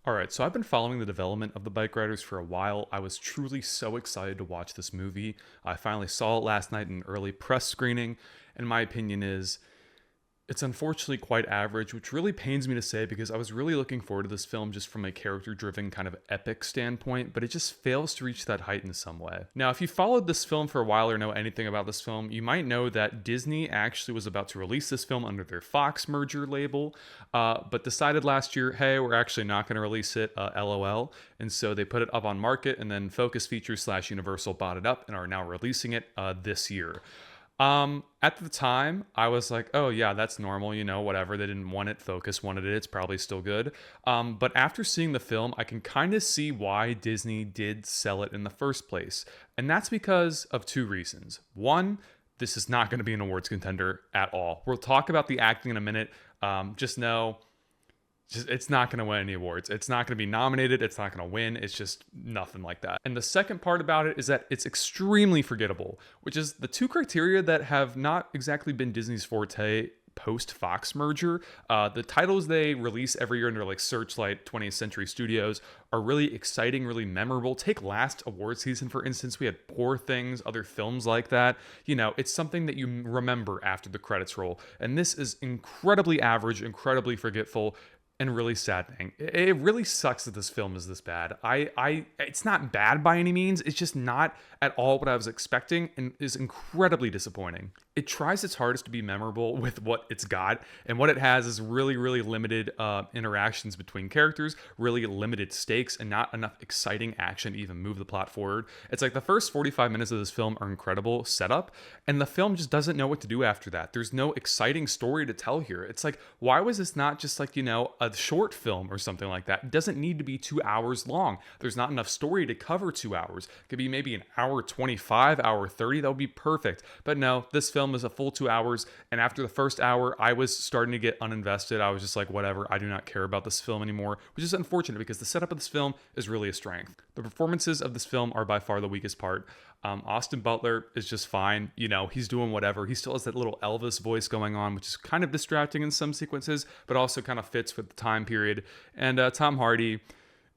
All right, so I've been following the development of the Bikeriders for a while. I was truly so excited to watch this movie. I finally saw it last night in an early press screening, and my opinion is it's unfortunately quite average, which really pains me to say because I was really looking forward to this film just from a character driven kind of epic standpoint, but it just fails to reach that height in some way. Now, if you followed this film for a while or know anything about this film, you might know that Disney actually was about to release this film under their Fox merger label, but decided last year, hey, we're actually not going to release it, LOL. And so they put it up on market, and then Focus Features slash Universal bought it up and are now releasing it this year. At the time, I was like, oh yeah, that's normal, whatever. They didn't want it. Focus wanted it. It's probably still good. But after seeing the film, I can kind of see why Disney did sell it in the first place. And that's because of two reasons. One, this is not going to be an awards contender at all. We'll talk about the acting in a minute. Just know it's not going to win any awards. It's not going to be nominated. It's not going to win. It's just nothing like that. And the second part about it is that it's extremely forgettable, which is the two criteria that have not exactly been Disney's forte post Fox merger. The titles they release every year under like Searchlight 20th Century Studios are really exciting, really memorable. Take last award season, for instance. We had Poor Things, other films like that. It's something that you remember after the credits roll. And this is incredibly average, incredibly forgetful, and really saddening. It really sucks that this film is this bad. It's not bad by any means. It's just not at all what I was expecting and is incredibly disappointing. It tries its hardest to be memorable with what it's got, and what it has is really, really limited interactions between characters, really limited stakes, and not enough exciting action to even move the plot forward. It's like the first 45 minutes of this film are incredible setup, and the film just doesn't know what to do after that. There's no exciting story to tell here. It's like, why was this not just like, a short film or something like that? It doesn't need to be 2 hours long. There's not enough story to cover 2 hours. It could be maybe an hour 25, hour 30. That would be perfect. But no, this film is a full 2 hours. And after the first hour, I was starting to get uninvested. I was just like, whatever, I do not care about this film anymore, which is unfortunate because the setup of this film is really a strength. The performances of this film are by far the weakest part. Austin Butler is just fine. He's doing whatever. He still has that little Elvis voice going on, which is kind of distracting in some sequences, but also kind of fits with the time period. And Tom Hardy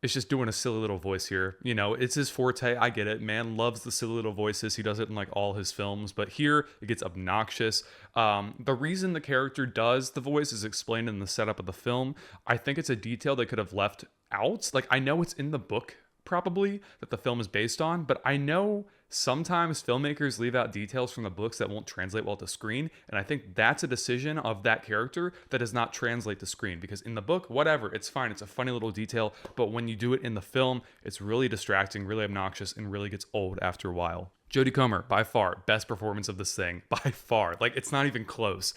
is just doing a silly little voice here. It's his forte. I get it. Man loves the silly little voices. He does it in like all his films, but here it gets obnoxious. The reason the character does the voice is explained in the setup of the film. I think it's a detail they could have left out. Like, I know it's in the book probably that the film is based on, but I know sometimes filmmakers leave out details from the books that won't translate well to screen, and I think that's a decision of that character that does not translate to screen, because in the book, whatever, it's fine, it's a funny little detail, but when you do it in the film, it's really distracting, really obnoxious, and really gets old after a while. Jodie Comer, by far, best performance of this thing, by far. Like, it's not even close.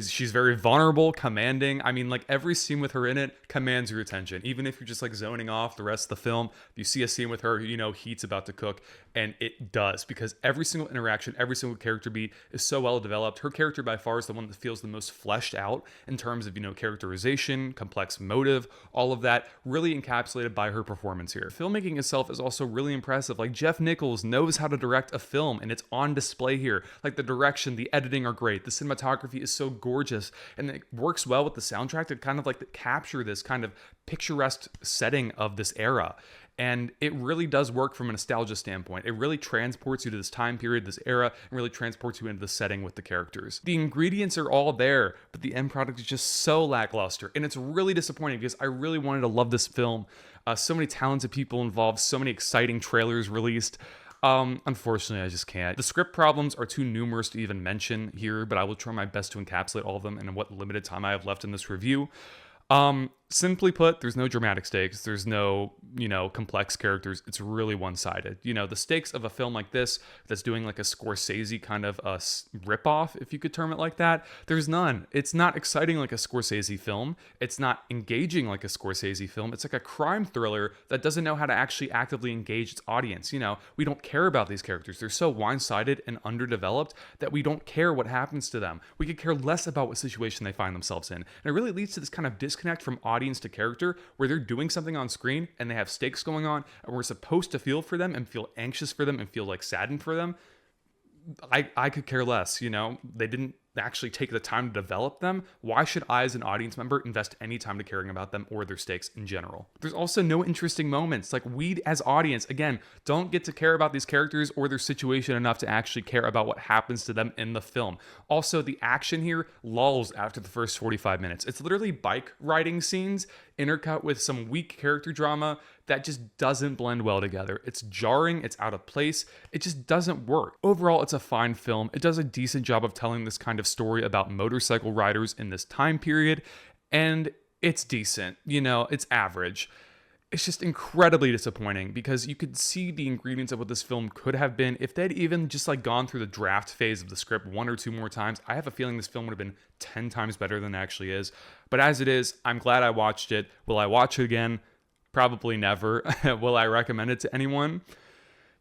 She's very vulnerable, commanding. I mean, like, every scene with her in it commands your attention. Even if you're just, like, zoning off the rest of the film, if you see a scene with her, heat's about to cook, and it does, because every single interaction, every single character beat is so well developed. Her character, by far, is the one that feels the most fleshed out in terms of, characterization, complex motive, all of that, really encapsulated by her performance here. Filmmaking itself is also really impressive. Like, Jeff Nichols knows how to direct a film, and it's on display here. Like, the direction, the editing are great. The cinematography is so gorgeous, and it works well with the soundtrack to kind of like capture this kind of picturesque setting of this era. And it really does work from a nostalgia standpoint. It really transports you to this time period, this era, and really transports you into the setting with the characters. The ingredients are all there, but the end product is just so lackluster. And it's really disappointing because I really wanted to love this film. So many talented people involved, so many exciting trailers released. Unfortunately, I just can't. The script problems are too numerous to even mention here, but I will try my best to encapsulate all of them in what limited time I have left in this review. Simply put, there's no dramatic stakes. There's no, complex characters. It's really one-sided. The stakes of a film like this that's doing like a Scorsese kind of a ripoff, if you could term it like that, there's none. It's not exciting like a Scorsese film. It's not engaging like a Scorsese film. It's like a crime thriller that doesn't know how to actually actively engage its audience. We don't care about these characters. They're so one-sided and underdeveloped that we don't care what happens to them. We could care less about what situation they find themselves in. And it really leads to this kind of disconnect from audience to character where they're doing something on screen and they have stakes going on and we're supposed to feel for them and feel anxious for them and feel like saddened for them. I could care less. They didn't actually take the time to develop them, why should I as an audience member invest any time to caring about them or their stakes in general? There's also no interesting moments. Like, we as audience, again, don't get to care about these characters or their situation enough to actually care about what happens to them in the film. Also, the action here lulls after the first 45 minutes. It's literally bike riding scenes intercut with some weak character drama that just doesn't blend well together. It's jarring, it's out of place, it just doesn't work. Overall, it's a fine film. It does a decent job of telling this kind of story about motorcycle riders in this time period, and it's decent. It's average. It's just incredibly disappointing because you could see the ingredients of what this film could have been if they'd even just gone through the draft phase of the script one or two more times. I have a feeling this film would have been 10 times better than it actually is. But as it is, I'm glad I watched it. Will I watch it again? Probably never. Will I recommend it to anyone?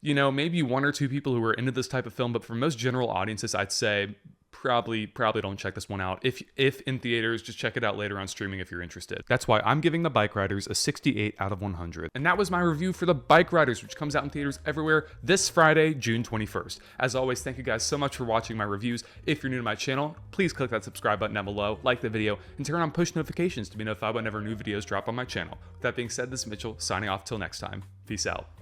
Maybe one or two people who are into this type of film, but for most general audiences, I'd say probably don't check this one out. If in theaters, just check it out later on streaming if you're interested. That's why I'm giving the Bikeriders a 68 out of 100. And that was my review for the Bikeriders, which comes out in theaters everywhere this Friday, June 21st. As always, thank you guys so much for watching my reviews. If you're new to my channel, please click that subscribe button down below, like the video, and turn on push notifications to be notified whenever new videos drop on my channel. With that being said, this is Mitchell signing off till next time. Peace out.